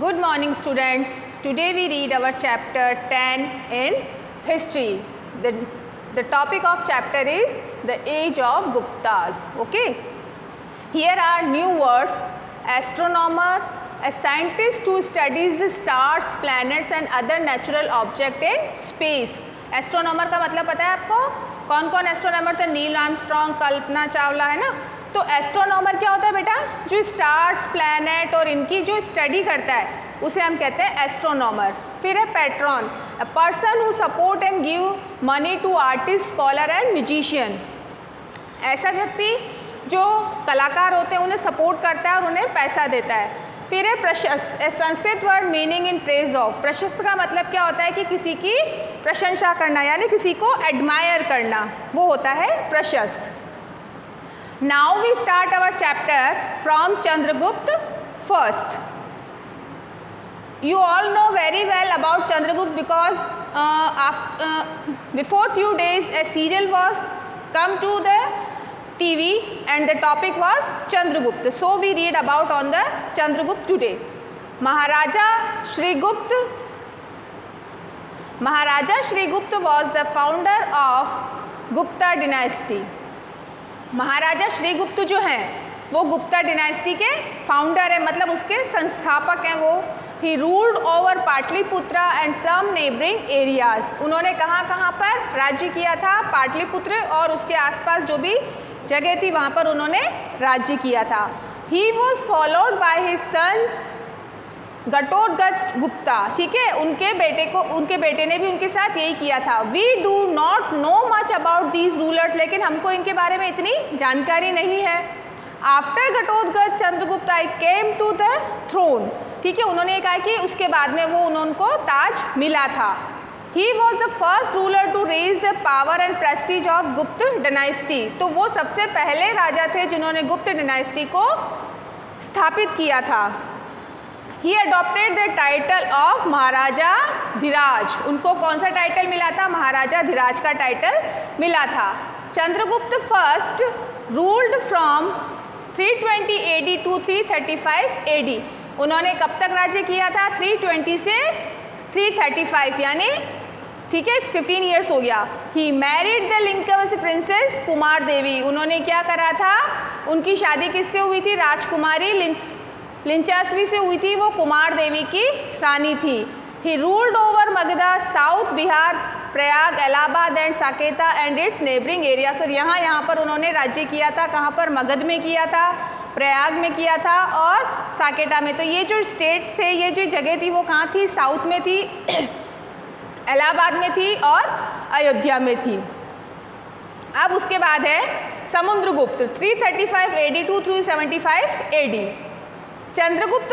Good morning students. Today we read our chapter 10 in history. The topic of chapter is the age of Guptas. Okay. Here are new words. Astronomer, a scientist who studies the stars, planets and other natural objects in space. Astronomer का मतलब पता है आपको? कौन कौन astronomer थे? Neil Armstrong, Kalpana Chawla, है ना? तो एस्ट्रोनॉमर क्या होता है बेटा? जो स्टार्स, प्लैनेट और इनकी जो स्टडी करता है उसे हम कहते हैं एस्ट्रोनॉमर. फिर है patron, a person who support and give money to artist, scholar and musician. ऐसा व्यक्ति जो कलाकार होते हैं उन्हें सपोर्ट करता है और उन्हें पैसा देता है. फिर है प्रशस्त, a Sanskrit word meaning in praise of. प्रशस्त का मतलब क्या होता है कि किसी की प्रशंसा करना, यानी किसी को एडमायर करना, वो होता है प्रशस्त. Now we start our chapter from Chandragupta first. You all know very well about Chandragupta because before few days a serial was come to the TV and the topic was Chandragupta. So we read about on the Chandragupta today. Maharaja Sri Gupta was the founder of Gupta dynasty. महाराजा श्री गुप्त जो हैं वो Gupta dynasty के founder है, मतलब उसके संस्थापक हैं वो. He ruled over Pataliputra and some neighbouring areas. उन्होंने कहाँ कहाँ पर राज्य किया था? पाटलिपुत्र और उसके आसपास जो भी जगह थी वहाँ पर उन्होंने राज्य किया था. He was followed by his son Ghatotkacha Gupta. ठीक है, उनके बेटे ने भी उनके साथ यही किया था. We do not know much about these rulers, लेकिन हमको इनके बारे में इतनी जानकारी नहीं है. After Ghatotkacha Chandragupta I came to the throne. ठीक है, उन्होंने कहा कि उसके बाद में उनको ताज मिला था. He was the first ruler to raise the power and prestige of Gupta dynasty. तो वो सबसे पहले राजा थे जिन्होंने गुप्त डायनेस्टी को स्थापित किया था. He adopted the title of महाराजा धीराज. उनको कौन सा टाइटल मिला था? महाराजा धीराज का टाइटल मिला था. Chandragupta first ruled from 320 AD to 335 AD. उन्होंने कब तक राज्य किया था? 320 से 335, यानी ठीक है 15 ईयर्स हो गया. He married the लिंकवंशी princess Kumar देवी. उन्होंने क्या करा था? उनकी शादी किससे हुई थी? राजकुमारी लिंचास्वी से हुई थी. वो कुमार देवी की रानी थी. He ruled over Magadha, South Bihar, Prayag, Allahabad and Saketa and its neighbouring area. और यहाँ पर उन्होंने राज्य किया था. कहाँ पर? मगध में किया था, प्रयाग में किया था और साकेता में. तो ये जो स्टेट्स थे, ये जो जगह थी वो कहाँ थी? साउथ में थी, इलाहाबाद में थी और अयोध्या में थी. अब उसके बाद है Samudragupta 335 AD to 375 AD. Chandragupta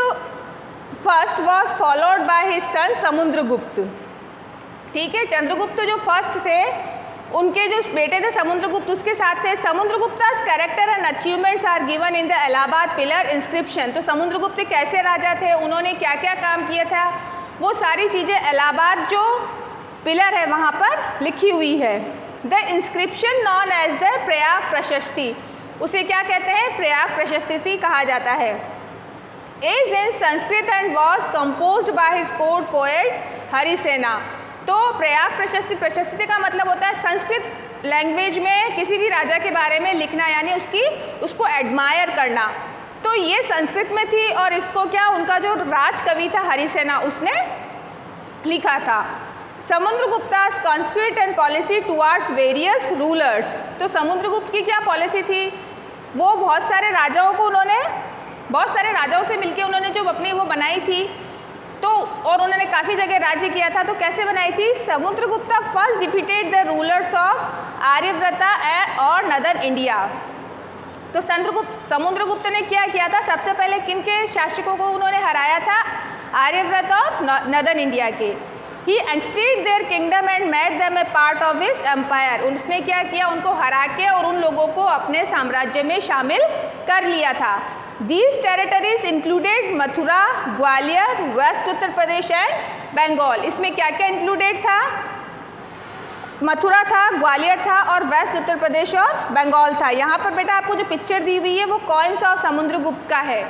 first was followed by his son Samudragupta. ठीक है, चंद्रगुप्त जो फर्स्ट थे उनके जो बेटे थे समुद्रगुप्त उसके साथ थे. Samudragupta's character and achievements are given in the Allahabad pillar inscription. तो समुद्रगुप्त कैसे राजा थे, उन्होंने क्या क्या काम किया था, वो सारी चीज़ें इलाहाबाद जो पिलर है वहाँ पर लिखी हुई है. The inscription known as the Prayag Prashasti. उसे क्या कहते हैं? प्रयाग प्रशस्ति कहा जाता है. is in Sanskrit and was composed by his court poet Harisena. तो प्रयाग प्रशस्ति का मतलब होता है संस्कृत लैंग्वेज में किसी भी राजा के बारे में लिखना, यानी उसको एडमायर करना. तो ये संस्कृत में थी और इसको क्या उनका जो राज कवि था हरिसेना उसने लिखा था. Samudragupta's conquests and policy towards various rulers. तो समुद्रगुप्त की क्या पॉलिसी थी? वो बहुत सारे राजाओं से मिलके उन्होंने जो अपनी वो बनाई थी, तो और उन्होंने काफ़ी जगह राज्य किया था. तो कैसे बनाई थी? Samudragupta first defeated the rulers of Aryavarta और नदर्न इंडिया. तो समुद्रगुप्त ने क्या किया था? सबसे पहले किन के शासकों को उन्होंने हराया था? आर्यव्रत और नदर्न इंडिया के. He extended their kingdom and made them a part of his empire. उसने क्या किया? उनको हरा के और उन लोगों को अपने साम्राज्य में शामिल कर लिया था. These territories included Mathura, Gwalior, west Uttar Pradesh and Bengal. इसमें क्या क्या इंक्लूडेड था? मथुरा था, ग्वालियर था और वेस्ट उत्तर प्रदेश और बंगाल था. यहाँ पर बेटा आपको जो पिक्चर दी हुई है वो कॉइन्स ऑफ समुद्रगुप्त का है.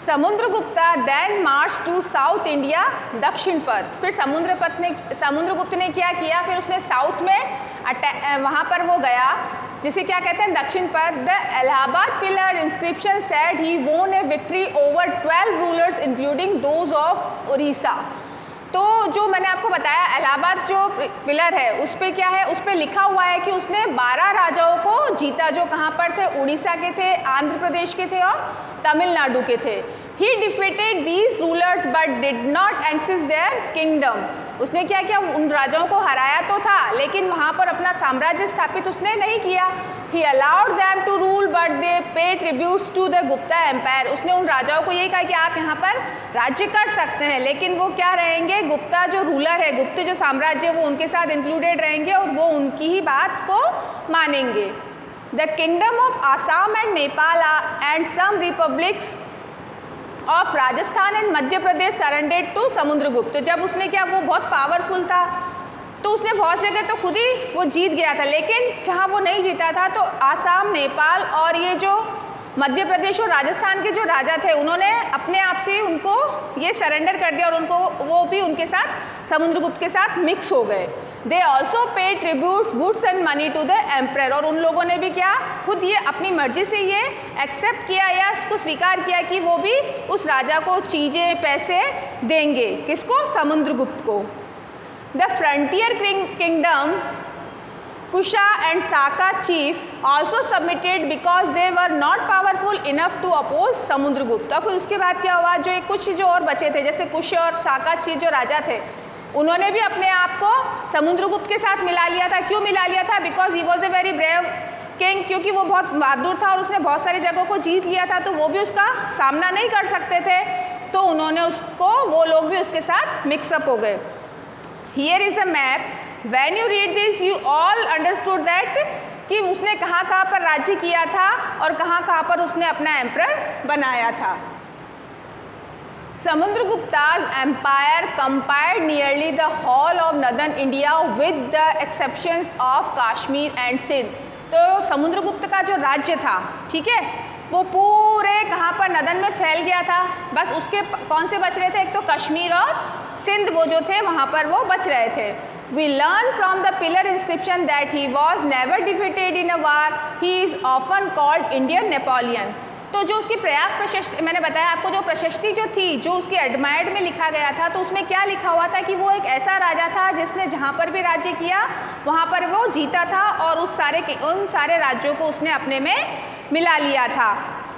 Samudragupta then march to south India, Dakshinapath. फिर समुद्रगुप्त ने क्या किया, फिर उसने साउथ में वहाँ पर वो गया, जिसे क्या कहते हैं, Dakshinapatha. The Allahabad pillar inscription said he won a victory over 12 rulers including those of Orissa. तो जो मैंने आपको बताया इलाहाबाद जो पिलर है उस पर क्या है, उस पर लिखा हुआ है कि उसने 12 राजाओं को जीता, जो कहाँ पर थे, उड़ीसा के थे, आंध्र प्रदेश के थे और तमिलनाडु के थे। He defeated these rulers but did not access their kingdom। उसने क्या किया, उन राजाओं को हराया तो था लेकिन वहाँ पर अपना साम्राज्य स्थापित उसने नहीं किया। He allowed them to rule but they pay tributes to the Gupta empire। उसने उन राजाओं को यही कहा कि आप यहाँ पर राज्य कर सकते हैं लेकिन वो क्या रहेंगे, गुप्ता जो रूलर है, गुप्त जो साम्राज्य, वो उनके साथ इंक्लूडेड रहेंगे और वो उनकी ही बात को मानेंगे। The kingdom of Assam and Nepal and some republics of Rajasthan and Madhya Pradesh surrendered to Samudragupta. जब उसने क्या, वो बहुत पावरफुल था तो उसने बहुत जगह तो खुद ही वो जीत गया था, लेकिन जहाँ वो नहीं जीता था तो आसाम, नेपाल और ये जो मध्य प्रदेश और राजस्थान के जो राजा थे उन्होंने अपने आप से उनको ये सरेंडर कर दिया और उनको वो भी उनके साथ समुद्रगुप्त के साथ मिक्स हो गए। They also pay tributes goods and money to the emperor. और उन लोगों ने भी क्या, खुद ये अपनी मर्जी से ये एक्सेप्ट किया या उसको स्वीकार किया कि वो भी उस राजा को चीज़ें, पैसे देंगे। किसको, समुद्रगुप्त को। The frontier kingdom Kusha and Saka chief also submitted because they were not powerful enough to oppose Samudragupta. फिर उसके बाद क्या हुआ, जो एक कुछ जो और बचे थे, जैसे कुश और साका चीफ जो राजा थे, उन्होंने भी अपने आप को समुद्रगुप्त के साथ मिला लिया था। क्यों मिला लिया था, because he was a very brave king, क्योंकि वो बहुत बहादुर था और उसने बहुत सारी जगहों को जीत लिया था, तो वो भी उसका सामना नहीं कर सकते थे, तो उन्होंने उसको, वो लोग भी उसके साथ मिक्सअप हो गए। Here is the map, when you read this you all understood that कि उसने कहाँ कहाँ पर राज्य किया था और कहाँ कहाँ पर उसने अपना एम्परर बनाया था। Samudragupta's empire comprised nearly the whole of northern India with the exceptions of Kashmir and Sindh। तो समुद्रगुप्त का जो राज्य था, ठीक है, वो पूरे कहाँ पर नदन में फैल गया था, बस उसके कौन से बच रहे थे, एक तो कश्मीर और सिंध, वो जो थे वहाँ पर वो बच रहे थे। We learn from the pillar inscription that he was never defeated in a war. He is often called Indian Napoleon। तो जो उसकी प्रयाग प्रशस्ति, मैंने बताया आपको, जो प्रशस्ति जो थी, जो उसकी एडमायर्ड में लिखा गया था, तो उसमें क्या लिखा हुआ था कि वो एक ऐसा राजा था जिसने जहाँ पर भी राज्य किया वहाँ पर वो जीता था और उन सारे राज्यों को उसने अपने में मिला लिया था,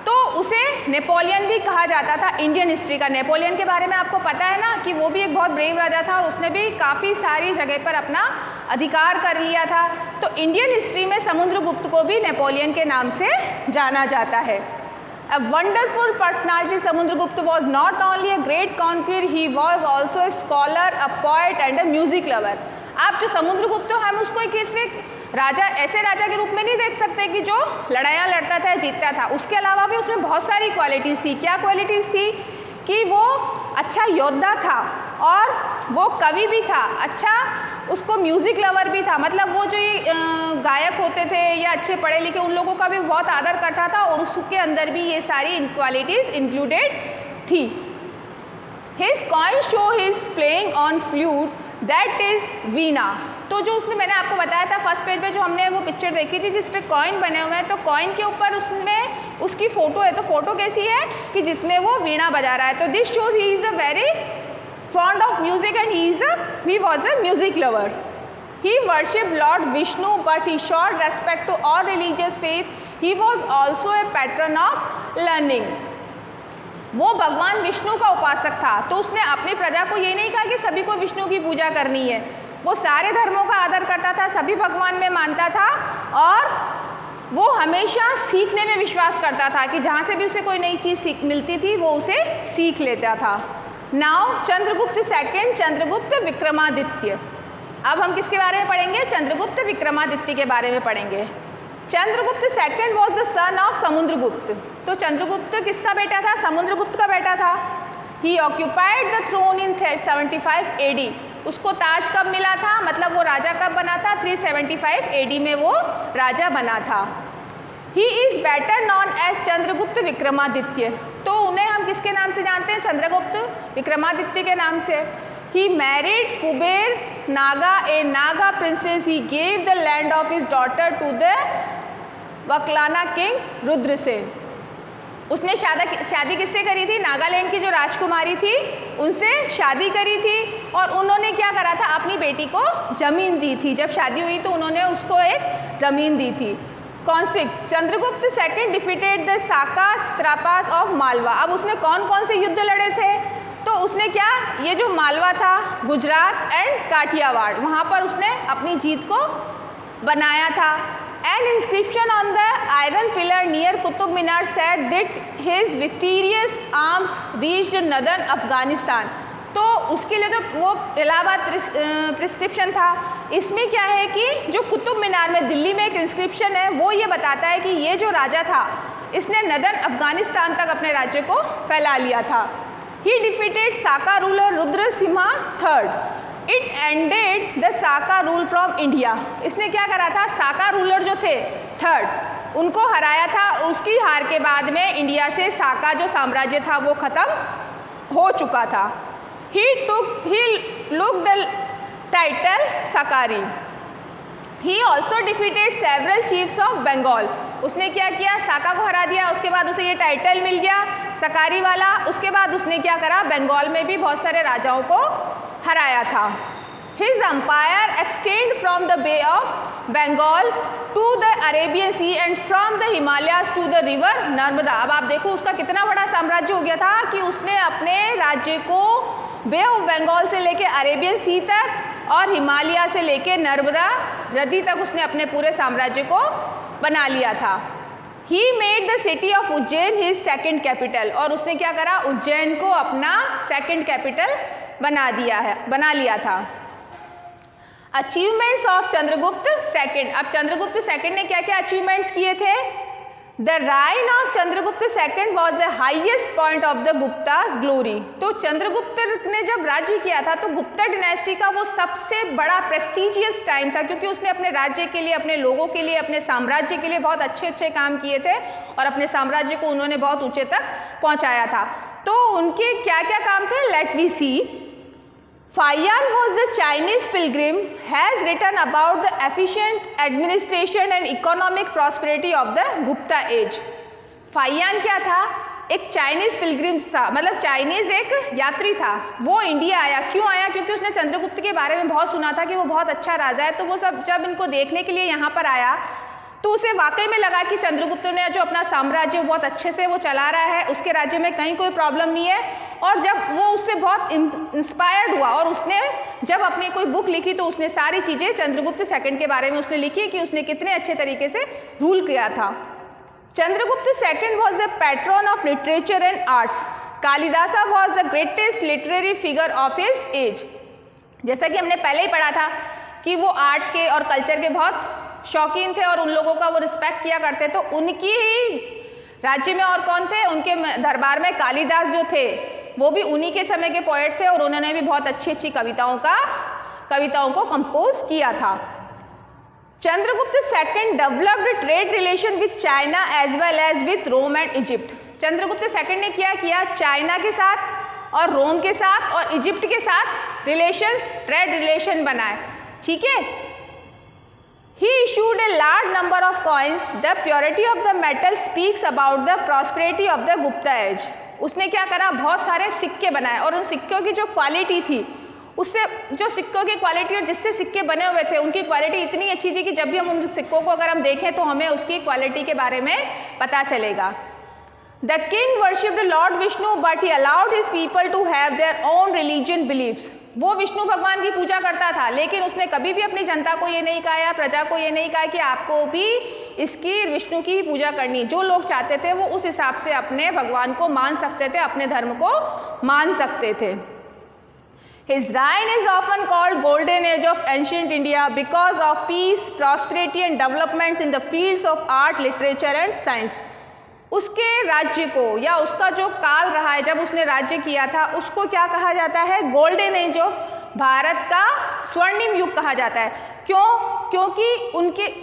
तो उसे नेपोलियन भी कहा जाता था इंडियन हिस्ट्री का। नेपोलियन के बारे में आपको पता है ना कि वो भी एक बहुत ब्रेव राजा था और उसने भी काफ़ी सारी जगह पर अपना अधिकार कर लिया था, तो इंडियन हिस्ट्री में समुद्रगुप्त को भी नेपोलियन के नाम से जाना जाता है। A wonderful personality, Samudragupta was not only a great conqueror, he was also a scholar, a poet and a music lover। आप जो समुद्रगुप्त हो, हम उसको एक राजा, ऐसे राजा के रूप में नहीं देख सकते कि जो लड़ाइयाँ लड़ता था, जीतता था। उसके अलावा भी उसमें बहुत सारी क्वालिटीज़ थी। क्या क्वालिटीज़ थी कि वो अच्छा योद्धा था और वो कवि भी था, अच्छा उसको म्यूज़िक लवर भी था, मतलब वो जो ये गायक होते थे या अच्छे पढ़े लिखे, उन लोगों का भी बहुत आदर करता था और उसके अंदर भी ये सारी क्वालिटीज़ इंक्लूडेड थी। His coin show his playing on flute, that is veena. तो जो उसने, मैंने आपको बताया था फर्स्ट पेज पे जो हमने वो पिक्चर देखी थी जिस पे कॉइन बने हुए हैं, तो कॉइन के ऊपर उसमें उसकी फ़ोटो है, तो फोटो कैसी है कि जिसमें वो वीणा बजा रहा है। तो this shows he is a very fond of music and he was a music lover। He worshipped Lord Vishnu but he showed respect to all religious faith। He was also a patron of learning। वो भगवान विष्णु का उपासक था, तो उसने अपनी प्रजा को ये नहीं कहा कि सभी को विष्णु की पूजा करनी है, वो सारे धर्मों का आदर करता था, सभी भगवान में मानता था और वो हमेशा सीखने में विश्वास करता था कि जहाँ से भी उसे कोई नई चीज़ मिलती थी वो उसे सीख लेता था। Now Chandragupta second, Chandragupta Vikramaditya. अब हम किसके बारे में पढ़ेंगे, चंद्रगुप्त विक्रमादित्य के बारे में पढ़ेंगे। Chandragupta second was the son of Samudragupta. तो चंद्रगुप्त किसका बेटा था, समुद्रगुप्त का बेटा था। He occupied the throne in 775 AD। उसको ताज कब मिला था, मतलब वो राजा कब बना था, 375 AD में वो राजा बना था। He is better known as Chandragupta Vikramaditya. तो उन्हें हम किसके नाम से जानते हैं? चंद्रगुप्त विक्रमादित्य के नाम से। He married Kubera Naga, a Naga princess. He gave the land of his daughter to the वकलाना किंग रुद्रसेन। उसने शादी किससे करी थी? नागालैंड की जो राजकुमारी थी उनसे शादी करी थी, और उन्होंने क्या करा था? अपनी बेटी को जमीन दी थी। जब शादी हुई तो उन्होंने उसको एक जमीन दी थी। Conflict, Chandragupta second defeated the Saka satraps of Malwa. अब उसने कौन कौन से युद्ध लड़े थे? तो उसने क्या, ये जो मालवा था, गुजरात एंड काठियावाड़, वहाँ पर उसने अपनी जीत को बनाया था। An inscription on the iron pillar near Qutub Minar said that his victorious arms reached northern Afghanistan। तो उसके लिए तो वो इलाहाबाद प्रिस्क्रिप्शन था। इसमें क्या है कि जो कुतुब मीनार में दिल्ली में एक इंस्क्रिप्शन है, वो ये बताता है कि ये जो राजा था इसने नदर्न अफगानिस्तान तक अपने राज्य को फैला लिया था। He defeated Saka ruler Rudra Simha III। It ended the Saka rule from India. इसने क्या करा था? साका रूलर जो थे थर्ड, उनको हराया था। उसकी हार के बाद में इंडिया से साका जो साम्राज्य था वो खत्म हो चुका था। He look the title Sakari. He also defeated several chiefs of Bengal. उसने क्या किया? साका को हरा दिया, उसके बाद उसे ये टाइटल मिल गया सकारी वाला। उसके बाद उसने क्या करा? बंगाल में भी बहुत सारे राजाओं को हराया था। His empire extended from the Bay of Bengal to the Arabian Sea and from the Himalayas to the river Narmada. अब आप देखो उसका कितना बड़ा साम्राज्य हो गया था कि उसने अपने राज्य को बे ऑफ बंगाल से लेके अरेबियन सी तक और हिमालय से लेके नर्मदा नदी तक उसने अपने पूरे साम्राज्य को बना लिया था। He made the city of Ujjain his second capital। और उसने क्या करा? उज्जैन को अपना सेकंड कैपिटल बना लिया था। Achievements of Chandragupta second. अब चंद्रगुप्त सेकंड ने क्या क्या अचीवमेंट्स किए थे? The reign of Chandragupta second was the highest point of the Guptas glory. तो चंद्रगुप्त ने जब राज्य किया था तो गुप्ता डिनेस्टी का वो सबसे बड़ा प्रेस्टिजियस टाइम था, क्योंकि उसने अपने राज्य के लिए, अपने लोगों के लिए, अपने साम्राज्य के लिए बहुत अच्छे अच्छे काम किए थे और अपने साम्राज्य को उन्होंने बहुत ऊंचे तक पहुंचाया था। तो उनके क्या क्या काम थे? Let we see. Fayan was the Chinese pilgrim has written about the efficient administration and economic prosperity of the Gupta age। फायान क्या था? एक चाइनीज पिलग्रिम्स था, मतलब चाइनीज एक यात्री था। वो इंडिया आया। क्यों आया? क्योंकि उसने चंद्रगुप्त के बारे में बहुत सुना था कि वो बहुत अच्छा राजा है। तो वो सब जब इनको देखने के लिए यहाँ पर आया तो उसे वाकई में लगा कि चंद्रगुप्त ने जो अपना साम्राज्य बहुत अच्छे से वो चला रहा है, उसके राज्य में कहीं कोई प्रॉब्लम नहीं है। और जब वो उससे बहुत इंस्पायर्ड हुआ और उसने जब अपनी कोई बुक लिखी तो उसने सारी चीज़ें चंद्रगुप्त सेकंड के बारे में उसने लिखी कि उसने कितने अच्छे तरीके से रूल किया था। Chandragupta second was the patron of literature and arts. Kalidasa was the greatest literary figure of his age. जैसा कि हमने पहले ही पढ़ा था कि वो आर्ट के और कल्चर के बहुत शौकीन थे और उन लोगों का वो रिस्पेक्ट किया करते। तो उनकी ही राज्य में और कौन थे? उनके दरबार में कालिदास जो थे वो भी उन्हीं के समय के पोएट थे और उन्होंने भी बहुत अच्छी अच्छी कविताओं को कंपोज किया था। Chandragupta second developed trade relation with China as well as with Rome and Egypt. Chandragupta second ने क्या किया? चाइना के साथ और रोम के साथ और इजिप्ट के साथ रिलेशंस, ट्रेड रिलेशन बनाए। ठीक है। He issued a large number of coins. The purity of the metal speaks about the prosperity of the Gupta age। उसने क्या करा? बहुत सारे सिक्के बनाए और उन सिक्कों की जो क्वालिटी थी, उससे जो सिक्कों की क्वालिटी और जिससे सिक्के बने हुए थे उनकी क्वालिटी इतनी अच्छी थी कि जब भी हम उन सिक्कों को अगर हम देखें तो हमें उसकी क्वालिटी के बारे में पता चलेगा। The king worshipped Lord Vishnu but he allowed his people to have their own religion beliefs। वो विष्णु भगवान की पूजा करता था, लेकिन उसने कभी भी अपनी जनता को ये नहीं कहा या प्रजा को ये नहीं कहा कि आपको भी इसकी विष्णु की ही पूजा करनी। जो लोग चाहते थे वो उस हिसाब से अपने भगवान को मान सकते थे, अपने धर्म को मान सकते थे। His reign is often called golden age of ancient India because of peace, prosperity and developments in the fields of art, literature and science। उसके राज्य को या उसका जो काल रहा है जब उसने राज्य किया था उसको क्या कहा जाता है? गोल्डन एज ऑफ भारत का स्वर्णिम युग कहा जाता है। क्यों? क्योंकि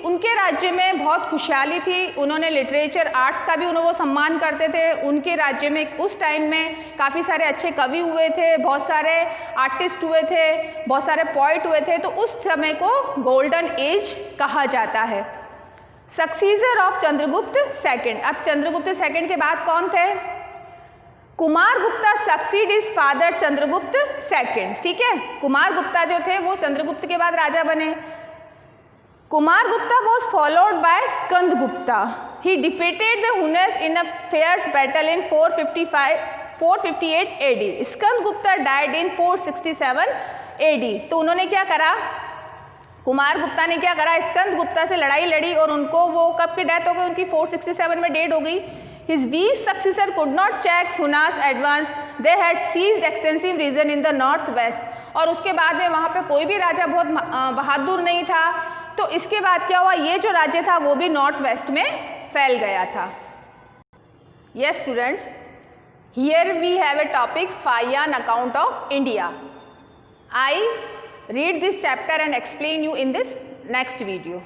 उनके राज्य में बहुत खुशहाली थी, उन्होंने लिटरेचर आर्ट्स का भी वो सम्मान करते थे। उनके राज्य में उस टाइम में काफ़ी सारे अच्छे कवि हुए थे, बहुत सारे आर्टिस्ट हुए थे, बहुत सारे पोइट हुए थे, तो उस समय को गोल्डन एज कहा जाता है। सक्सीसर ऑफ चंद्रगुप्त सेकंड, अब चंद्रगुप्त सेकंड के बाद कौन थे? Kumar Gupta succeed is father Chandragupta second, ठीक है। कुमार गुप्ता जो थे वो चंद्रगुप्त के बाद राजा बने। Kumara Gupta was followed by Skanda Gupta, he defeated the Huns in a fierce battle in 458 AD। Skanda Gupta died in 467 AD। तो उन्होंने क्या करा, कुमार गुप्ता ने क्या करा, स्कंद गुप्ता से लड़ाई लड़ी और उनको वो कब की डेथ हो गई, उनकी 467 में डेड हो गई। His weak successor could not check Huna's advance. They had seized extensive region in the northwest. और उसके बाद में वहाँ पे कोई भी राजा बहुत बहादुर नहीं था, तो इसके बाद क्या हुआ, ये जो राज्य था वो भी नॉर्थ वेस्ट में फैल गया था। Yes students, here we have a topic Fayan account of India. I read this chapter and explain you in this next video.